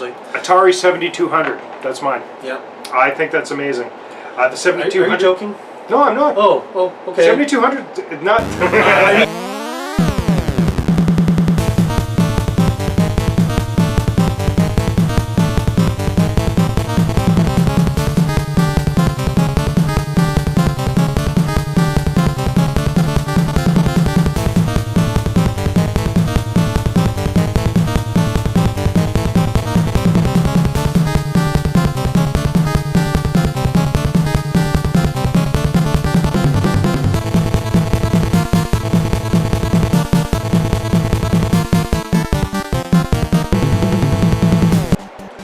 usually. Atari 7200. That's mine. Yeah. I think that's amazing. The 7200. Are you joking? No, I'm not. Oh, okay. 7200. Not.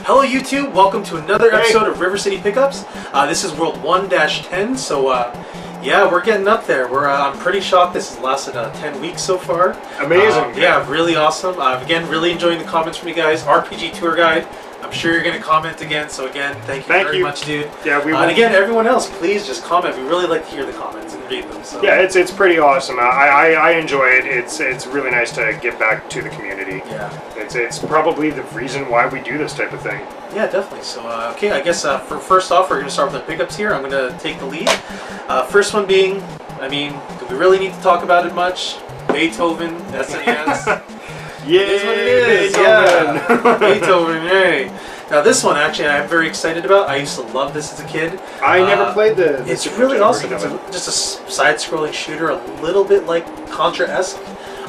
Hello YouTube, welcome to another episode of River City Pickups. This is World 1-10, so yeah, we're getting up there. I'm pretty shocked this has lasted 10 weeks so far. Amazing. Yeah, really awesome. Again, really enjoying the comments from you guys. RPG Tour Guide, I'm sure you're going to comment again, so again, thank you very much, dude. Yeah, we will. And again, everyone else, please just comment. We really like to hear the comments and read them. So. Yeah, it's pretty awesome. I enjoy it. It's really nice to give back to the community. Yeah. It's probably the reason why we do this type of thing. Yeah, definitely. So, okay, I guess first off, we're going to start with the pickups here. I'm going to take the lead. First one being, I mean, do we really need to talk about it much? Beethoven, SNES. Yeah, it is what it is. Beethoven. Yeah, Beethoven, yay. Now this one, actually, I'm very excited about. I used to love this as a kid. I never played the It's really awesome. It's just a side-scrolling shooter, a little bit like Contra-esque.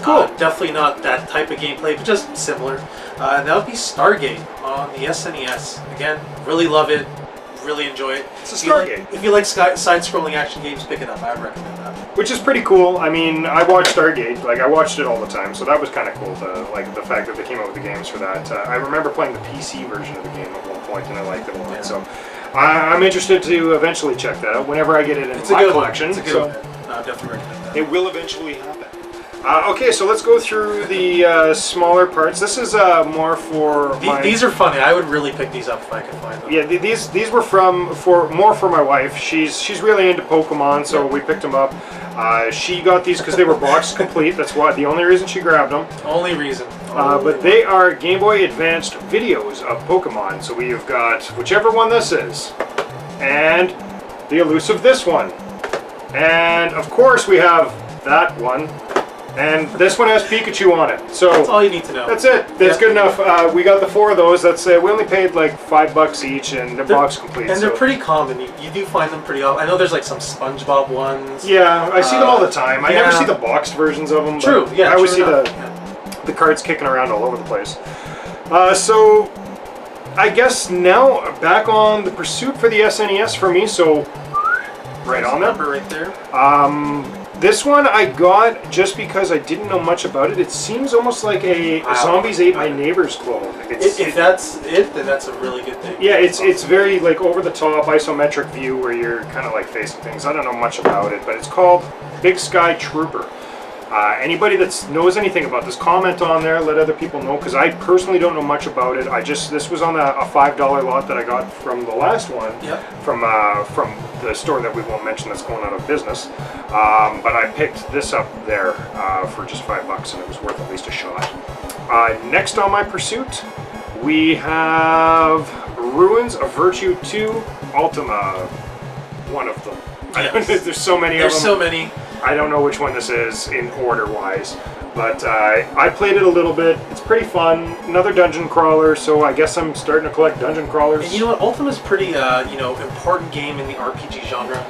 Cool. Definitely not that type of gameplay, but just similar. That would be Stargate on the SNES. Again, really love it. Really enjoy it. It's a Stargate. If you like side-scrolling action games, pick it up. I would recommend that. Which is pretty cool. I mean, I watched Stargate. Like, I watched it all the time, so that was kind of cool. Like the fact that they came out with the games for that. I remember playing the PC version of the game at one point, and I liked it a lot. Yeah. So I'm interested to eventually check that out whenever I get it in my collection. It's a good one. I definitely recommend that. It will eventually happen. Okay, so let's go through the smaller parts. This is more for these are funny. I would really pick these up if I could find them. Yeah, these were more for my wife. She's really into Pokemon, so we picked them up. She got these because they were box complete. That's why the only reason she grabbed them. Only reason. But they are Game Boy Advanced videos of Pokemon. So we've got whichever one this is, and the elusive this one, and of course we have that one. And this one has Pikachu on it, so that's all you need to know. That's it. That's good enough. We got the 4 of those. That's we only paid like $5 each, and they're box complete. And they're pretty common. You do find them pretty often. I know there's like some SpongeBob ones. Yeah, I see them all the time. I never see the boxed versions of them. True. Yeah. I always see the cards kicking around all over the place. So I guess now back on the pursuit for the SNES for me. So right on there. Number right there. This one I got just because I didn't know much about it. It seems almost like a Zombies Ate My Neighbors clone. If that's it, then that's a really good thing. Yeah, it's very like over the top isometric view where you're kind of like facing things. I don't know much about it, but it's called Big Sky Trooper. Anybody that knows anything about this, comment on there. Let other people know, because I personally don't know much about it. This was on a $5 lot that I got from the last one. Yep. From the store that we won't mention that's going out of business. But I picked this up there for just $5, and it was worth at least a shot. Next on my pursuit, we have Ruins of Virtue 2 Ultima. One of them. Yes. There's so many of them. There's so many. I don't know which one this is in order-wise, but I played it a little bit. It's pretty fun. Another dungeon crawler, so I guess I'm starting to collect dungeon crawlers. And you know what? Ultima's pretty, important game in the RPG genre.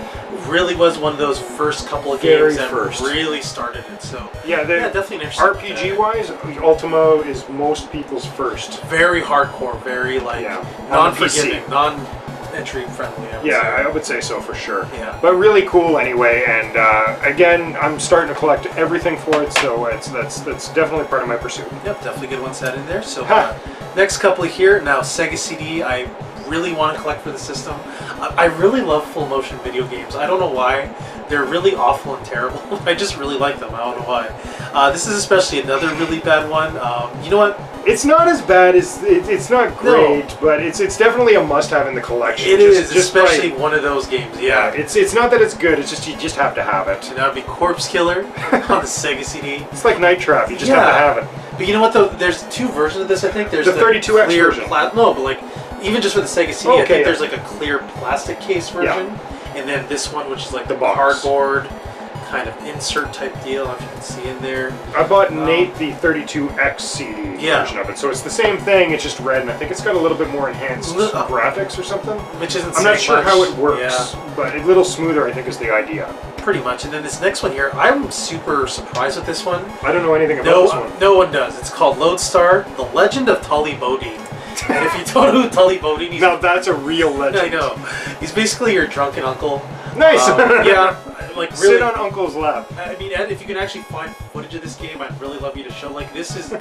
Really was one of those first couple of games that really started it. So yeah, definitely an RPG-wise, Ultima is most people's first. Very hardcore, very non-forgiving, entry friendly. I would say so for sure. Yeah. But really cool anyway, and again, I'm starting to collect everything for it, so that's definitely part of my pursuit. Yep, definitely good ones set in there. So next couple here, now Sega CD, I really want to collect for the system. I really love full motion video games. I don't know why. They're really awful and terrible. I just really like them. I don't know why. This is especially another really bad one. You know what? It's not as bad as it's not great, but it's definitely a must-have in the collection. It is, especially one of those games. Yeah, it's not that it's good. It's just you just have to have it. And that would be Corpse Killer on the Sega CD. It's like Night Trap. You just have to have it. But you know what though? There's two versions of this. I think there's the 32X clear version. No, but like even just for the Sega CD, I think there's like a clear plastic case version, and then this one which is like the cardboard kind of insert type deal. I don't know if you can see in there. I bought Nate the 32X CD version of it, so it's the same thing. It's just red, and I think it's got a little bit more enhanced graphics or something. Which isn't. I'm not sure how it works, but a little smoother, I think, is the idea. Pretty much. And then this next one here, I'm super surprised with this one. I don't know anything about this one. No one does. It's called Lodestar: The Legend of Tully Bodine. And if you don't know who Tully Bodine is, now that's a real legend. I know. He's basically your drunken uncle. Nice. Yeah. Like really, sit on Uncle's lap. I mean, Ed, if you can actually find footage of this game, I'd really love you to show. Like, this is.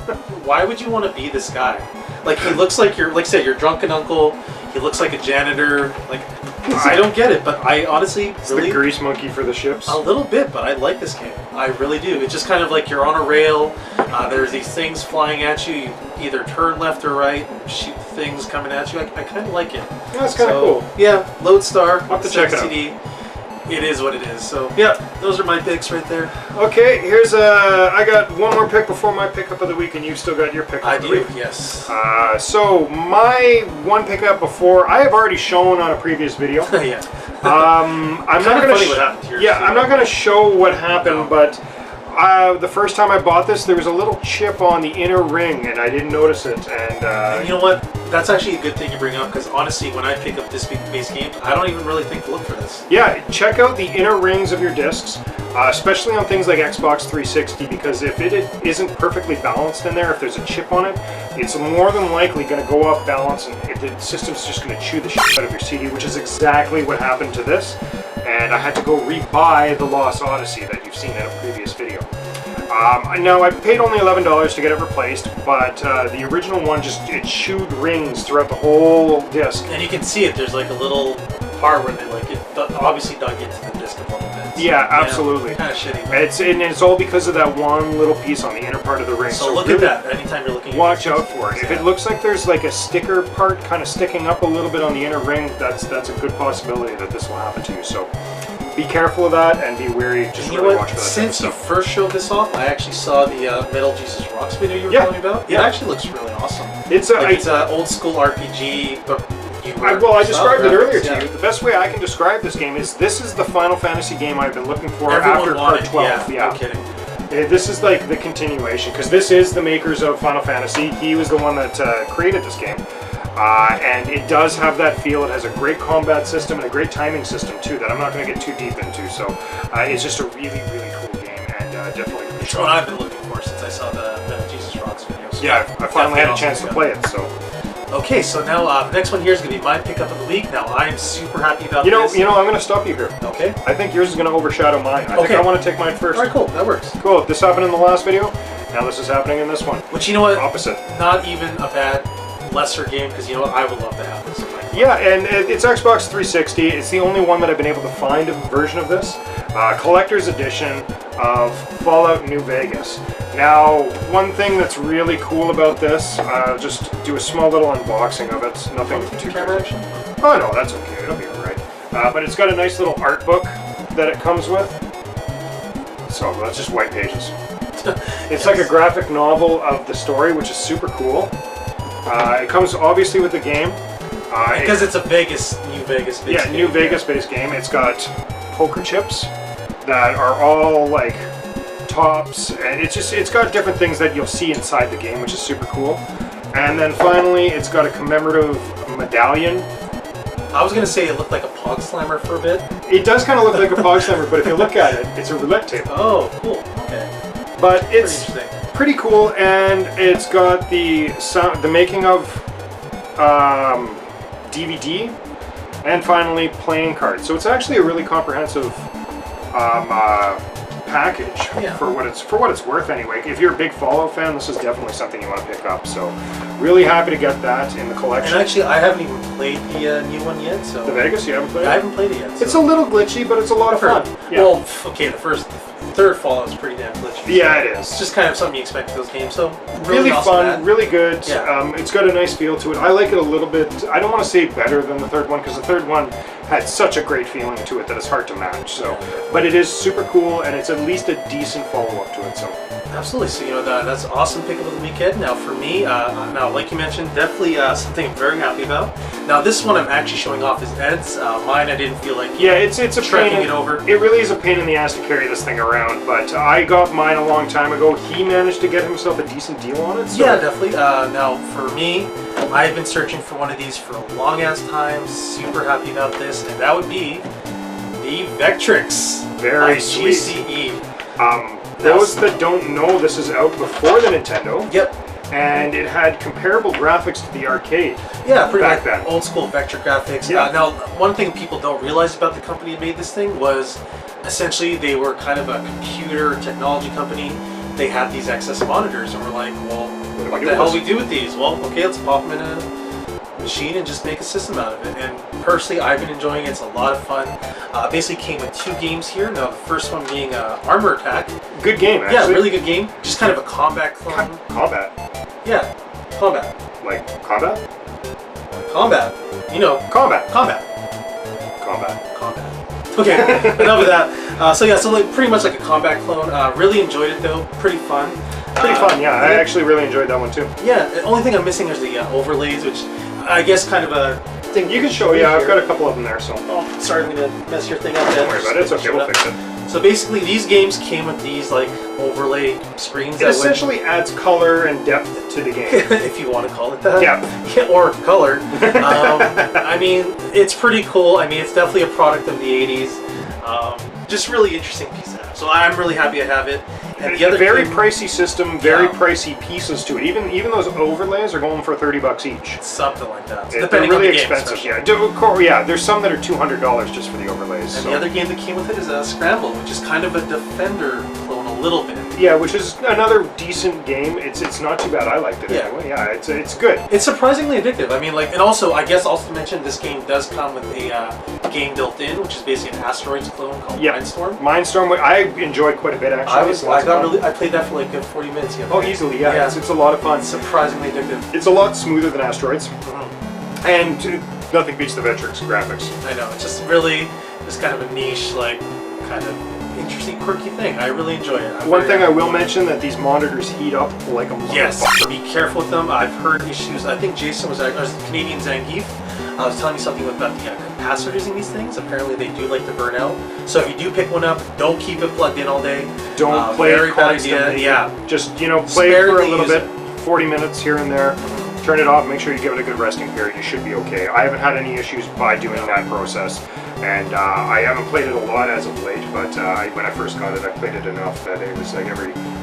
Why would you want to be this guy? Like, he looks like like I said, your drunken uncle. He looks like a janitor. Like, I don't get it, but I honestly really the grease monkey for the ships. A little bit, but I like this game. I really do. It's just kind of like you're on a rail. There's these things flying at you. You either turn left or right, shoot things coming at you. I kind of like it. Yeah, that's kind of cool. Yeah, Lodestar. I'll have to check it out. CD. It is what it is. So yeah, those are my picks right there. Okay, here's I got one more pick before my pickup of the week, and you've still got your pickup of the week. Yes. So my one pickup before I have already shown on a previous video. Yeah. I'm not going to. Yeah, I'm not going to show what happened, but. The first time I bought this, there was a little chip on the inner ring, and I didn't notice it. And you know what? That's actually a good thing you bring up, because honestly, when I pick up disc-based games, I don't even really think to look for this. Yeah, check out the inner rings of your discs, especially on things like Xbox 360, because if it isn't perfectly balanced in there, if there's a chip on it, it's more than likely going to go off balance, and the system's just going to chew the shit out of your CD, which is exactly what happened to this. And I had to go re-buy the Lost Odyssey that you've seen in a previous video. Now, I paid only $11 to get it replaced, but the original one it chewed rings throughout the whole disc. And you can see it, there's like a little part where they obviously dug into the disc a little bit. So, yeah, absolutely. Kind of shitty. And it's all because of that one little piece on the inner part of the ring. So look really at that anytime you're looking at watch out for it. If it looks like there's like a sticker part kind of sticking up a little bit on the inner ring, that's a good possibility that this will happen to you. So be careful of that and be wary. Just really watch for that. Since you first showed this off, I actually saw the Metal Jesus Rocks video you were telling me about. It actually looks really awesome. It's an old school RPG, but I described it earlier to you. The best way I can describe this game is this is the Final Fantasy game I've been looking for after part 12. Yeah, no kidding. This is like the continuation, because this is the makers of Final Fantasy. He was the one that created this game. And it does have that feel. It has a great combat system and a great timing system too that I'm not going to get too deep into. So it's just a really, really cool game, and definitely. It's what I've been looking for since I saw the Metal Jesus Rocks video. So yeah, I finally had a chance to play it. So. Okay, so now the next one here is going to be my pickup of the week. Now I'm super happy about this. You know, I'm going to stop you here. Okay. I think yours is going to overshadow mine. I think I want to take mine first. All right, cool. That works. Cool. This happened in the last video. Now this is happening in this one. Which, you know what? Opposite. Not even a bad lesser game, because you know what? I would love to have this in my phone. Yeah, and it's Xbox 360. It's the only one that I've been able to find a version of this. Collector's edition of Fallout New Vegas. Now, one thing that's really cool about this, just do a small little unboxing of it. Nothing too camera action. Oh no, that's okay. It'll be alright. But it's got a nice little art book that it comes with. So that's just white pages. It's like a graphic novel of the story, which is super cool. It comes obviously with the game. Because it's a New Vegas-based game. New Vegas-based game. It's got poker chips that are all like tops, and it's got different things that you'll see inside the game, which is super cool. And then finally, it's got a commemorative medallion. I was gonna say it looked like a Pog Slammer for a bit. It does kind of look like a Pog Slammer, but if you look at it, it's a roulette table. Oh, cool. Okay. But it's pretty cool, and it's got the making of DVD, and finally playing cards. So it's actually a really comprehensive package for what it's worth anyway. If you're a big Fallout fan, this is definitely something you want to pick up. So really happy to get that in the collection. And actually, I haven't even played the new one yet. So the Vegas, you haven't played it? I haven't played it yet. So. It's a little glitchy, but it's a lot of fun. Yeah. Well, okay, the third Fallout is pretty damn glitchy. Yeah, it is. It's just kind of something you expect from those games. So really fun, awesome really good. Yeah. It's got a nice feel to it. I like it a little bit. I don't want to say better than the third one, because the third one had such a great feeling to it that it's hard to match. So, but it is super cool, and it's at least a decent follow-up to it. So, absolutely. So, you know, that's an awesome pick of the weekend. Now, for me, now, like you mentioned, definitely something I'm very happy about. Now, this one I'm actually showing off is Ed's. Mine, I didn't feel like it's a trekking pain. It over. It really is a pain in the ass to carry this thing around. But I got mine a long time ago. He managed to get himself a decent deal on it. So. Yeah, definitely. Now, for me, I've been searching for one of these for a long ass time. Super happy about this, and that would be the Vectrix. Very sweet. GCE. Those that don't know, this is out before the Nintendo. Yep. And it had comparable graphics to the arcade. Yeah, pretty back much then. Old school vector graphics. Yeah. Now, one thing people don't realize about the company that made this thing was essentially they were kind of a computer technology company. They had these excess monitors, and we're like, well, what the hell do we do with these? Well, okay, let's pop them in a machine and just make a system out of it. And personally, I've been enjoying it. It's a lot of fun. Basically came with 2 games here. Now, the first one being Armor Attack. Good game, actually. Yeah, really good game. Just kind of a combat clone. Combat? Yeah, combat. Like combat? Combat. You know. Combat. Combat. Combat. Okay, enough of that. So yeah, so like, pretty much like a combat clone. Really enjoyed it though. Pretty fun. Pretty fun, yeah. I actually really enjoyed that one too. Yeah, the only thing I'm missing is the overlays, which I guess kind of a thing. You can show, yeah, I've got a couple of them there, so. Oh, sorry, I'm gonna mess your thing up. Don't worry about it, it's okay, we'll fix it. So basically, these games came with these like overlay screens. It essentially adds color and depth to the game. If you want to call it that. Yeah. Or color. I mean, it's pretty cool. I mean, it's definitely a product of the 80s. Just really interesting piece of that. So I'm really happy I have it. And the other very game, pricey system, very pricey pieces to it. Even those overlays are going for $30 each. Something like that. So They're depending really on the game, expensive. Yeah, there's some that are $200 just for the overlays. And so. the other game that came with it is Scramble, which is kind of a Defender clone a little bit. Yeah, which is another decent game. It's not too bad. I liked it anyway. Yeah, it's good. It's surprisingly addictive. I mean, like, and also I guess also to mention this game does come with a game built in, which is basically an Asteroids clone called Mindstorm. Mindstorm, I enjoyed quite a bit actually. I played that for like 40 minutes. Oh, easily, yeah. It's a lot of fun. It's surprisingly addictive. It's a lot smoother than Asteroids, and nothing beats the Vectrix graphics. I know. It's just really just kind of a niche, like, kind of interesting, quirky thing. I really enjoy it. One thing I will mention that these monitors heat up like a motherfucker. Yes, be careful with them. I've heard issues. I think Jason was Canadian Zangief. I was telling you something about the capacitors in these things. Apparently, they do like to burn out. So if you do pick one up, don't keep it plugged in all day. Don't play very it bad constantly. idea. Yeah, just play it for a little bit, 40 minutes here and there. Turn it off. Make sure you give it a good resting period. You should be okay. I haven't had any issues by doing that process, and I haven't played it a lot as of late. But when I first got it, I played it enough that it was like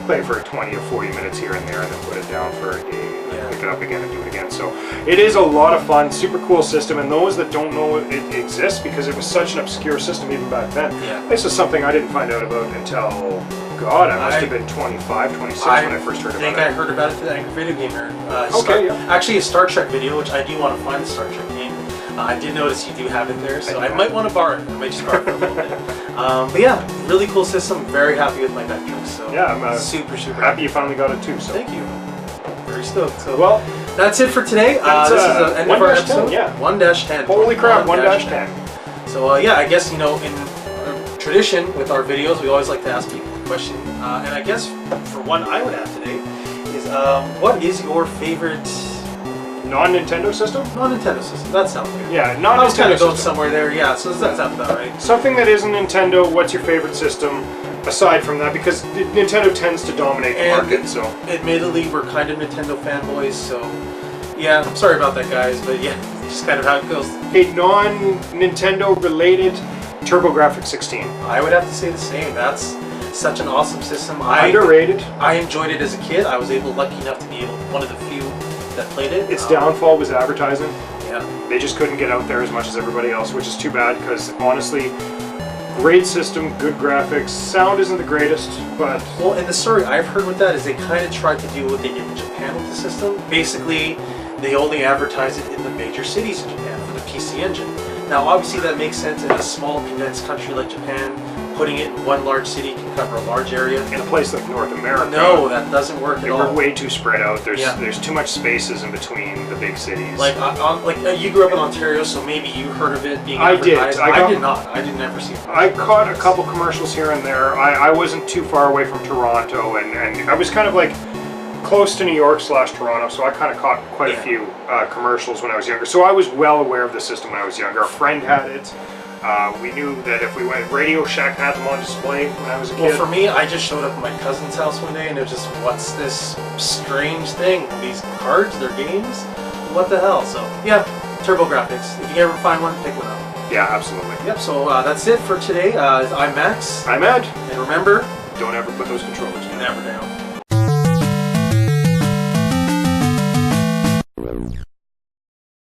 play it for 20 or 40 minutes here and there, and then put it down for a day. Pick it up again and do it again. So it is a lot of fun, super cool system, and those that don't know it exists because it was such an obscure system even back then. This is something I didn't find out about until, God, I must have been 25, 26 when I first heard about it. I think I heard about it through the Angry Video Gamer. Actually a Star Trek video, which I do want to find the Star Trek game. I did notice you do have it there, so I might want to borrow it. I might just borrow it for a little bit. But yeah, really cool system. Very happy with my Vectrix. So yeah, I'm super happy you finally got it too. So thank you. Very stoked. So well, that's it for today. This is the end of our episode. 1-10. Holy crap, 1-10. So yeah, I guess, you know, in tradition with our videos, we always like to ask people a question. And I guess for one I would have today is, what is your favorite non-Nintendo system? Non-Nintendo system. That sounds good. Yeah, non-Nintendo. I was kind of going somewhere there. Yeah, so that sounds about right. Something that isn't Nintendo. What's your favorite system? Aside from that, because Nintendo tends to dominate the market, so. Admittedly, we're kind of Nintendo fanboys, so yeah, I'm sorry about that, guys, but yeah, just kind of how it goes. A non-Nintendo related TurboGrafx 16. I would have to say the same. That's such an awesome system. Underrated. I enjoyed it as a kid. I was lucky enough to be one of the few that played it. Its downfall was advertising. Yeah. They just couldn't get out there as much as everybody else, which is too bad because honestly, great system, good graphics, sound isn't the greatest, but... Well, and the story I've heard with that is they kind of tried to do what they did in Japan with the system. Basically, they only advertise it in the major cities in Japan for the PC Engine. Now, obviously that makes sense in a small, condensed country like Japan, putting it in one large city can cover a large area. In a place like North America, No, that doesn't work at all. we're way too spread out. Yeah. There's too much spaces in between the big cities. Like, you grew up in Ontario, so maybe you heard of it being I did. advertised. I did not. I did never see it. I caught a couple commercials here and there. I wasn't too far away from Toronto, and I was kind of like close to New York / Toronto, so I kind of caught quite a few commercials when I was younger. So I was well aware of the system when I was younger. A friend had it. We knew that if we went, Radio Shack had them on display when I was a kid. Well, for me, I just showed up at my cousin's house one day, and it was just, what's this strange thing? These cards, they're games? What the hell? So, yeah, TurboGrafx. If you ever find one, pick one up. Yeah, absolutely. Yep, so that's it for today. I'm Max. I'm Ed. And remember, Don't ever put those controllers down. never down.